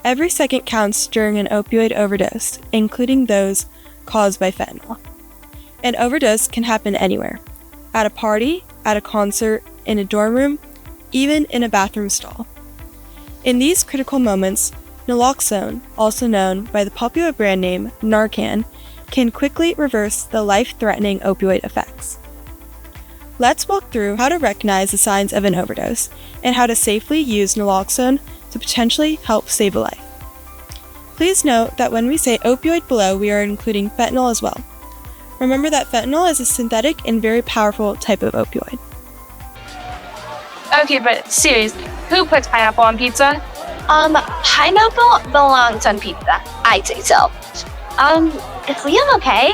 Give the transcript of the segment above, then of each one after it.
Every second counts during an opioid overdose, including those caused by fentanyl. An overdose can happen anywhere. At a party, at a concert, in a dorm room, even in a bathroom stall. In these critical moments, naloxone, also known by the popular brand name Narcan, can quickly reverse the life-threatening opioid effects. Let's walk through how to recognize the signs of an overdose and how to safely use naloxone to potentially help save a life. Please note that when we say opioid below, we are including fentanyl as well. Remember that fentanyl is a synthetic and very powerful type of opioid. Okay, but seriously, who puts pineapple on pizza? Pineapple belongs on pizza. I'd say so. Is Liam okay?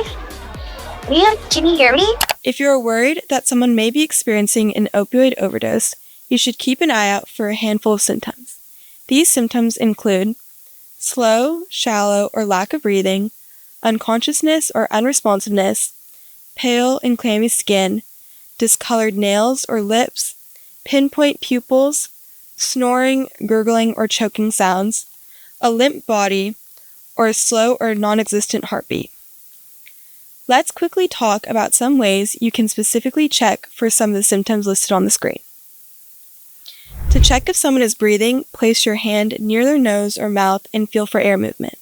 Liam, can you hear me? If you're worried that someone may be experiencing an opioid overdose, you should keep an eye out for a handful of symptoms. These symptoms include slow, shallow, or lack of breathing, unconsciousness or unresponsiveness, pale and clammy skin, discolored nails or lips, pinpoint pupils, snoring, gurgling, or choking sounds, a limp body, or a slow or non-existent heartbeat. Let's quickly talk about some ways you can specifically check for some of the symptoms listed on the screen. To check if someone is breathing, place your hand near their nose or mouth and feel for air movement.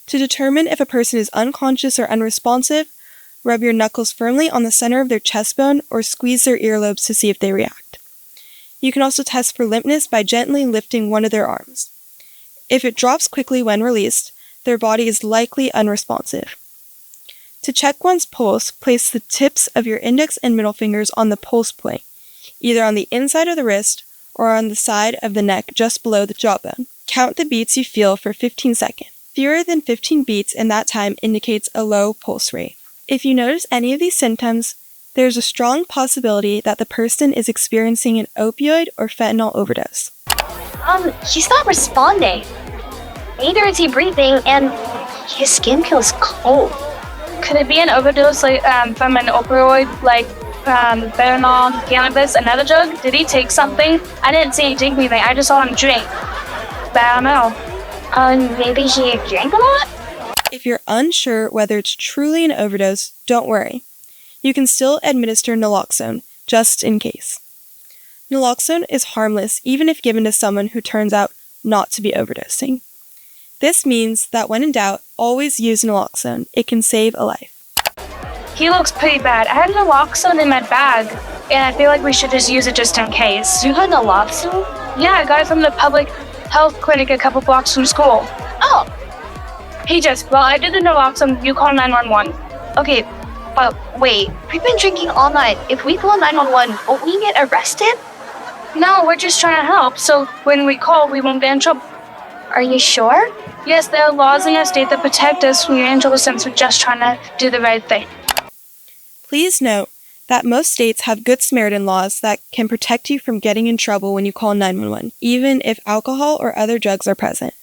To determine if a person is unconscious or unresponsive, rub your knuckles firmly on the center of their chest bone or squeeze their earlobes to see if they react. You can also test for limpness by gently lifting one of their arms. If it drops quickly when released, their body is likely unresponsive. To check one's pulse, place the tips of your index and middle fingers on the pulse point, either on the inside of the wrist or on the side of the neck just below the jawbone. Count the beats you feel for 15 seconds. Fewer than 15 beats in that time indicates a low pulse rate. If you notice any of these symptoms, there's a strong possibility that the person is experiencing an opioid or fentanyl overdose. He's not responding. Neither is he breathing, and his skin feels cold. Could it be an overdose from an opioid like fentanyl, cannabis, another drug? Did he take something? I didn't see him take anything. I just saw him drink. But I don't know. Maybe he drank a lot? If you're unsure whether it's truly an overdose, don't worry. You can still administer naloxone, just in case. Naloxone is harmless even if given to someone who turns out not to be overdosing. This means that when in doubt, always use naloxone. It can save a life. He looks pretty bad. I had naloxone in my bag, and I feel like we should just use it just in case. You had naloxone? Yeah, I got it from the public health clinic a couple blocks from school. Oh. Hey Jess, while I did the naloxone, you call 911. Okay, but wait, we've been drinking all night. If we call 911, won't we get arrested? No, we're just trying to help, so when we call, we won't get in trouble. Are you sure? Yes, there are laws in our state that protect us from getting in trouble since we're just trying to do the right thing. Please note that most states have Good Samaritan laws that can protect you from getting in trouble when you call 911, even if alcohol or other drugs are present.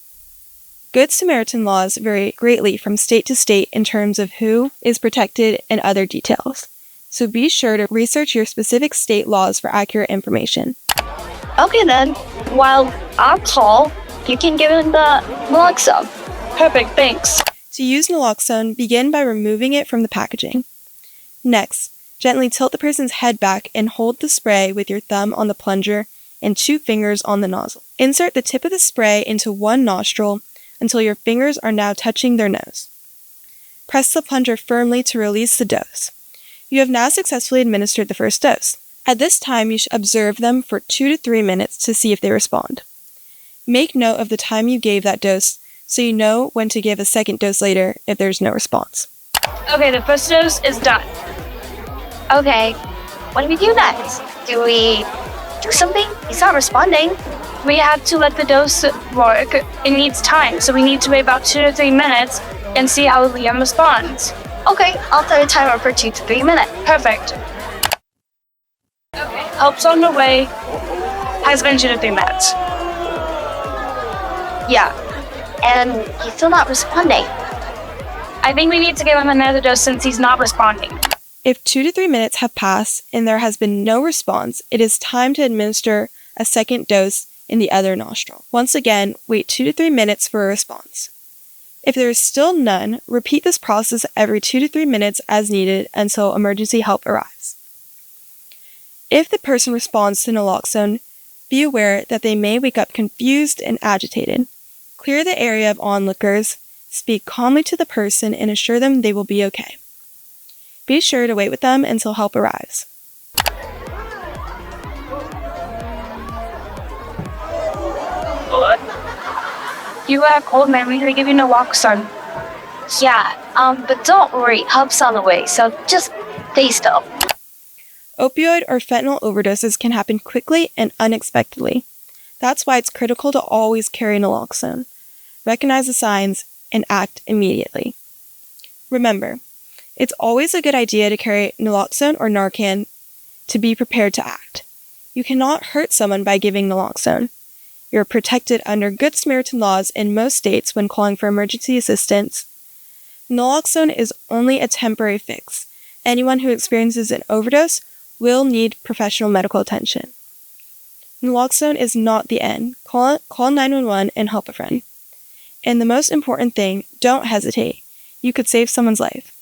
Good Samaritan laws vary greatly from state to state in terms of who is protected and other details, so be sure to research your specific state laws for accurate information. Okay then, while I'll call, you can give him the naloxone. Perfect, thanks. To use naloxone, begin by removing it from the packaging. Next, gently tilt the person's head back and hold the spray with your thumb on the plunger and 2 fingers on the nozzle. Insert the tip of the spray into one nostril until your fingers are now touching their nose. Press the plunger firmly to release the dose. You have now successfully administered the first dose. At this time, you should observe them for 2 to 3 minutes to see if they respond. Make note of the time you gave that dose so you know when to give a second dose later if there's no response. Okay, the first dose is done. Okay, what do we do next? Do we do something? He's not responding. We have to let the dose work. It needs time, so we need to wait about 2 to 3 minutes and see how Liam responds. Okay, I'll set a timer for 2 to 3 minutes. Perfect. Okay, help's on the way. Has been 2 to 3 minutes. Yeah, and he's still not responding. I think we need to give him another dose since he's not responding. If 2 to 3 minutes have passed and there has been no response, it is time to administer a second dose in the other nostril. Once again, wait 2 to 3 minutes for a response. If there is still none, repeat this process every 2 to 3 minutes as needed until emergency help arrives. If the person responds to naloxone, be aware that they may wake up confused and agitated. Clear the area of onlookers, speak calmly to the person, and assure them they will be okay. Be sure to wait with them until help arrives. You got a cold, man. We can give you naloxone. Yeah, but don't worry, help's on the way, so just stay still. Opioid or fentanyl overdoses can happen quickly and unexpectedly. That's why it's critical to always carry naloxone. Recognize the signs and act immediately. Remember, it's always a good idea to carry naloxone or Narcan to be prepared to act. You cannot hurt someone by giving naloxone. You're protected under Good Samaritan laws in most states when calling for emergency assistance. Naloxone is only a temporary fix. Anyone who experiences an overdose will need professional medical attention. Naloxone is not the end. Call 911 and help a friend. And the most important thing, don't hesitate. You could save someone's life.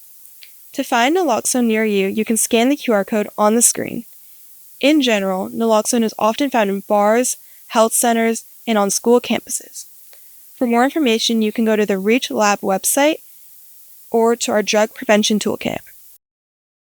To find naloxone near you, you can scan the QR code on the screen. In general, naloxone is often found in bars, health centers, and on school campuses. For more information, you can go to the Reach Lab website or to our Drug Prevention Toolkit.